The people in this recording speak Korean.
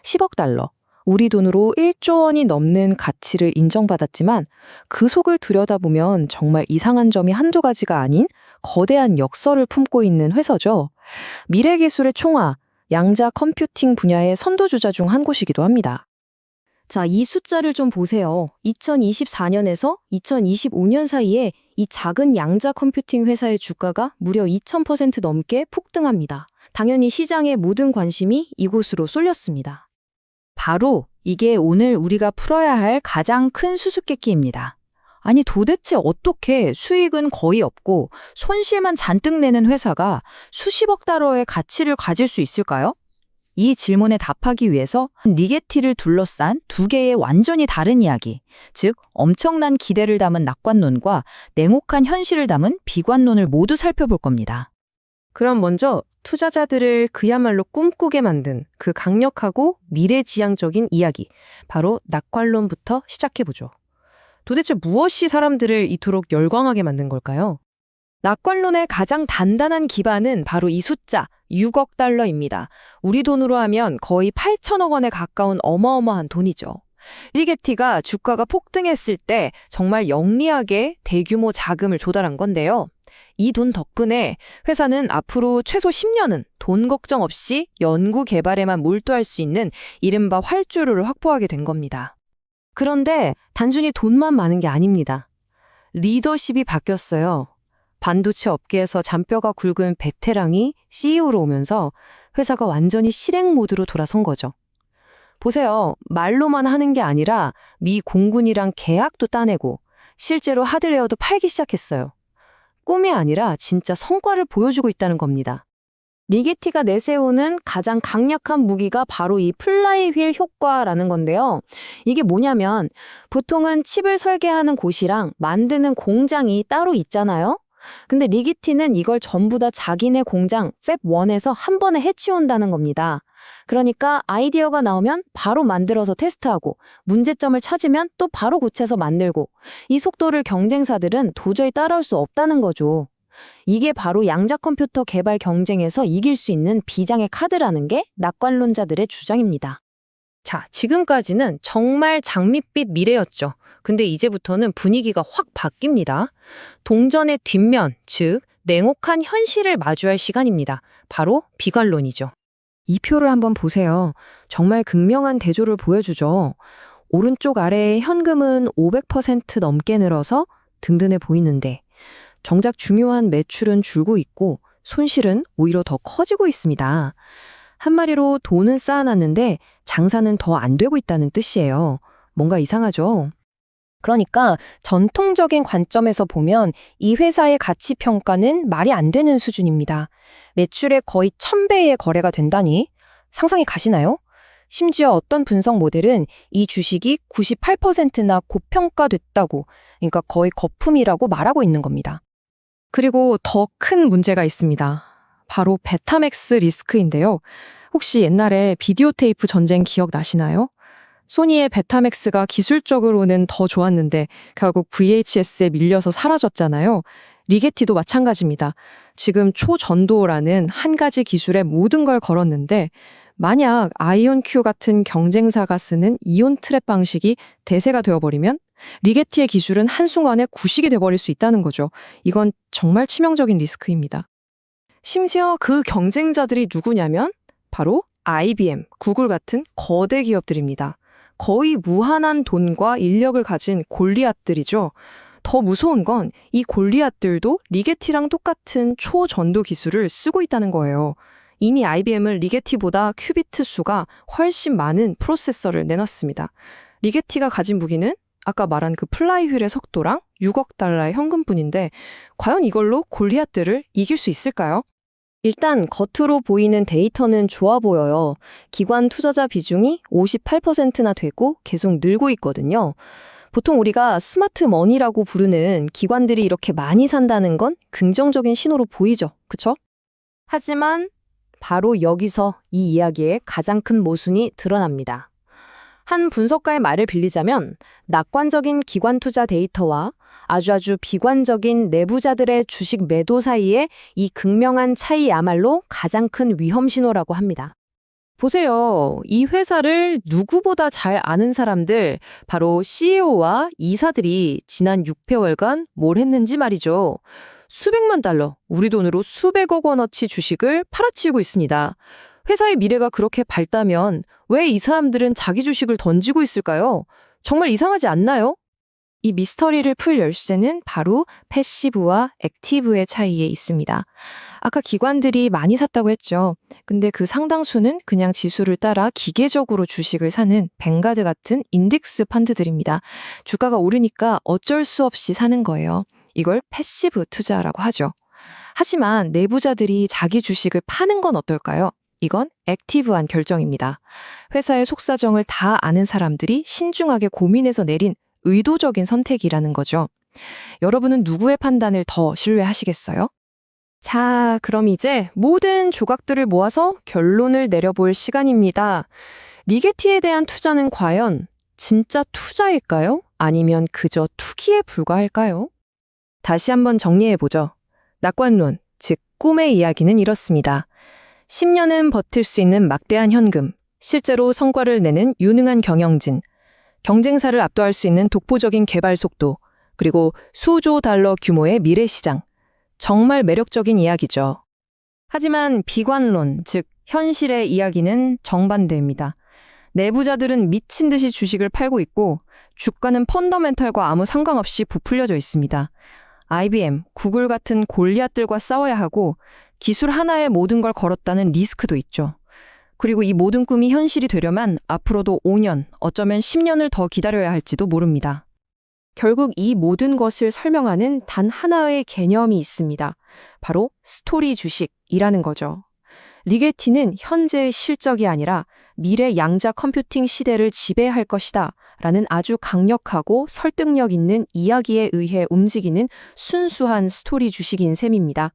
10억 달러, 우리 돈으로 1조 원이 넘는 가치를 인정받았지만 그 속을 들여다보면 정말 이상한 점이 한두 가지가 아닌 거대한 역설을 품고 있는 회사죠. 미래기술의 총아, 양자 컴퓨팅 분야의 선도주자 중 한 곳이기도 합니다. 자, 이 숫자를 좀 보세요. 2024년에서 2025년 사이에 이 작은 양자 컴퓨팅 회사의 주가가 무려 2000% 넘게 폭등합니다. 당연히 시장의 모든 관심이 이곳으로 쏠렸습니다. 바로 이게 오늘 우리가 풀어야 할 가장 큰 수수께끼입니다. 아니 도대체 어떻게 수익은 거의 없고 손실만 잔뜩 내는 회사가 수십억 달러의 가치를 가질 수 있을까요? 이 질문에 답하기 위해서 리게티를 둘러싼 두 개의 완전히 다른 이야기, 즉 엄청난 기대를 담은 낙관론과 냉혹한 현실을 담은 비관론을 모두 살펴볼 겁니다. 그럼 먼저 투자자들을 그야말로 꿈꾸게 만든 그 강력하고 미래지향적인 이야기, 바로 낙관론부터 시작해보죠. 도대체 무엇이 사람들을 이토록 열광하게 만든 걸까요? 낙관론의 가장 단단한 기반은 바로 이 숫자, 6억 달러입니다. 우리 돈으로 하면 거의 8천억 원에 가까운 어마어마한 돈이죠. 리게티가 주가가 폭등했을 때 정말 영리하게 대규모 자금을 조달한 건데요. 이 돈 덕분에 회사는 앞으로 최소 10년은 돈 걱정 없이 연구 개발에만 몰두할 수 있는 이른바 활주로를 확보하게 된 겁니다. 그런데 단순히 돈만 많은 게 아닙니다. 리더십이 바뀌었어요. 반도체 업계에서 잔뼈가 굵은 베테랑이 CEO로 오면서 회사가 완전히 실행 모드로 돌아선 거죠. 보세요. 말로만 하는 게 아니라 미 공군이랑 계약도 따내고 실제로 하드웨어도 팔기 시작했어요. 꿈이 아니라 진짜 성과를 보여주고 있다는 겁니다. 리게티가 내세우는 가장 강력한 무기가 바로 이 플라이휠 효과라는 건데요. 이게 뭐냐면 보통은 칩을 설계하는 곳이랑 만드는 공장이 따로 있잖아요. 근데 리게티는 이걸 전부 다 자기네 공장 팹1에서 한 번에 해치운다는 겁니다. 그러니까 아이디어가 나오면 바로 만들어서 테스트하고 문제점을 찾으면 또 바로 고쳐서 만들고 이 속도를 경쟁사들은 도저히 따라올 수 없다는 거죠. 이게 바로 양자 컴퓨터 개발 경쟁에서 이길 수 있는 비장의 카드라는 게 낙관론자들의 주장입니다. 자, 지금까지는 정말 장밋빛 미래였죠. 근데 이제부터는 분위기가 확 바뀝니다. 동전의 뒷면, 즉 냉혹한 현실을 마주할 시간입니다. 바로 비관론이죠. 이 표를 한번 보세요. 정말 극명한 대조를 보여주죠. 오른쪽 아래의 현금은 500% 넘게 늘어서 든든해 보이는데 정작 중요한 매출은 줄고 있고 손실은 오히려 더 커지고 있습니다. 한마디로 돈은 쌓아놨는데 장사는 더 안 되고 있다는 뜻이에요. 뭔가 이상하죠? 그러니까 전통적인 관점에서 보면 이 회사의 가치 평가는 말이 안 되는 수준입니다. 매출의 거의 1000배의 거래가 된다니 상상이 가시나요? 심지어 어떤 분석 모델은 이 주식이 98%나 고평가됐다고, 그러니까 거의 거품이라고 말하고 있는 겁니다. 그리고 더 큰 문제가 있습니다. 바로 베타맥스 리스크인데요. 혹시 옛날에 비디오 테이프 전쟁 기억나시나요? 소니의 베타맥스가 기술적으로는 더 좋았는데 결국 VHS에 밀려서 사라졌잖아요. 리게티도 마찬가지입니다. 지금 초전도라는 한 가지 기술에 모든 걸 걸었는데 만약 아이온큐 같은 경쟁사가 쓰는 이온 트랩 방식이 대세가 되어버리면 리게티의 기술은 한순간에 구식이 돼버릴 수 있다는 거죠. 이건 정말 치명적인 리스크입니다. 심지어 그 경쟁자들이 누구냐면 바로 IBM, 구글 같은 거대 기업들입니다. 거의 무한한 돈과 인력을 가진 골리앗들이죠. 더 무서운 건 이 골리앗들도 리게티랑 똑같은 초전도 기술을 쓰고 있다는 거예요. 이미 IBM은 리게티보다 큐비트 수가 훨씬 많은 프로세서를 내놨습니다. 리게티가 가진 무기는 아까 말한 그 플라이휠의 속도랑 6억 달러의 현금뿐인데 과연 이걸로 골리앗들을 이길 수 있을까요? 일단 겉으로 보이는 데이터는 좋아 보여요. 기관 투자자 비중이 58%나 되고 계속 늘고 있거든요. 보통 우리가 스마트 머니라고 부르는 기관들이 이렇게 많이 산다는 건 긍정적인 신호로 보이죠. 그쵸? 하지만 바로 여기서 이 이야기의 가장 큰 모순이 드러납니다. 한 분석가의 말을 빌리자면 낙관적인 기관 투자 데이터와 아주 비관적인 내부자들의 주식 매도 사이에 이 극명한 차이야말로 가장 큰 위험 신호라고 합니다. 보세요. 이 회사를 누구보다 잘 아는 사람들, 바로 CEO와 이사들이 지난 6개월간 뭘 했는지 말이죠. 수백만 달러, 우리 돈으로 수백억 원어치 주식을 팔아치우고 있습니다. 회사의 미래가 그렇게 밝다면 왜 이 사람들은 자기 주식을 던지고 있을까요? 정말 이상하지 않나요? 이 미스터리를 풀 열쇠는 바로 패시브와 액티브의 차이에 있습니다. 아까 기관들이 많이 샀다고 했죠. 근데 그 상당수는 그냥 지수를 따라 기계적으로 주식을 사는 뱅가드 같은 인덱스 펀드들입니다. 주가가 오르니까 어쩔 수 없이 사는 거예요. 이걸 패시브 투자라고 하죠. 하지만 내부자들이 자기 주식을 파는 건 어떨까요? 이건 액티브한 결정입니다. 회사의 속사정을 다 아는 사람들이 신중하게 고민해서 내린 의도적인 선택이라는 거죠. 여러분은 누구의 판단을 더 신뢰하시겠어요? 자, 그럼 이제 모든 조각들을 모아서 결론을 내려볼 시간입니다. 리게티에 대한 투자는 과연 진짜 투자일까요? 아니면 그저 투기에 불과할까요? 다시 한번 정리해보죠. 낙관론, 즉 꿈의 이야기는 이렇습니다. 10년은 버틸 수 있는 막대한 현금, 실제로 성과를 내는 유능한 경영진, 경쟁사를 압도할 수 있는 독보적인 개발 속도, 그리고 수조 달러 규모의 미래 시장. 정말 매력적인 이야기죠. 하지만 비관론, 즉 현실의 이야기는 정반대입니다. 내부자들은 미친 듯이 주식을 팔고 있고 주가는 펀더멘탈과 아무 상관없이 부풀려져 있습니다. IBM, 구글 같은 골리앗들과 싸워야 하고 기술 하나에 모든 걸 걸었다는 리스크도 있죠. 그리고 이 모든 꿈이 현실이 되려면 앞으로도 5년, 어쩌면 10년을 더 기다려야 할지도 모릅니다. 결국 이 모든 것을 설명하는 단 하나의 개념이 있습니다. 바로 스토리 주식이라는 거죠. 리게티는 현재의 실적이 아니라 미래 양자 컴퓨팅 시대를 지배할 것이다 라는 아주 강력하고 설득력 있는 이야기에 의해 움직이는 순수한 스토리 주식인 셈입니다.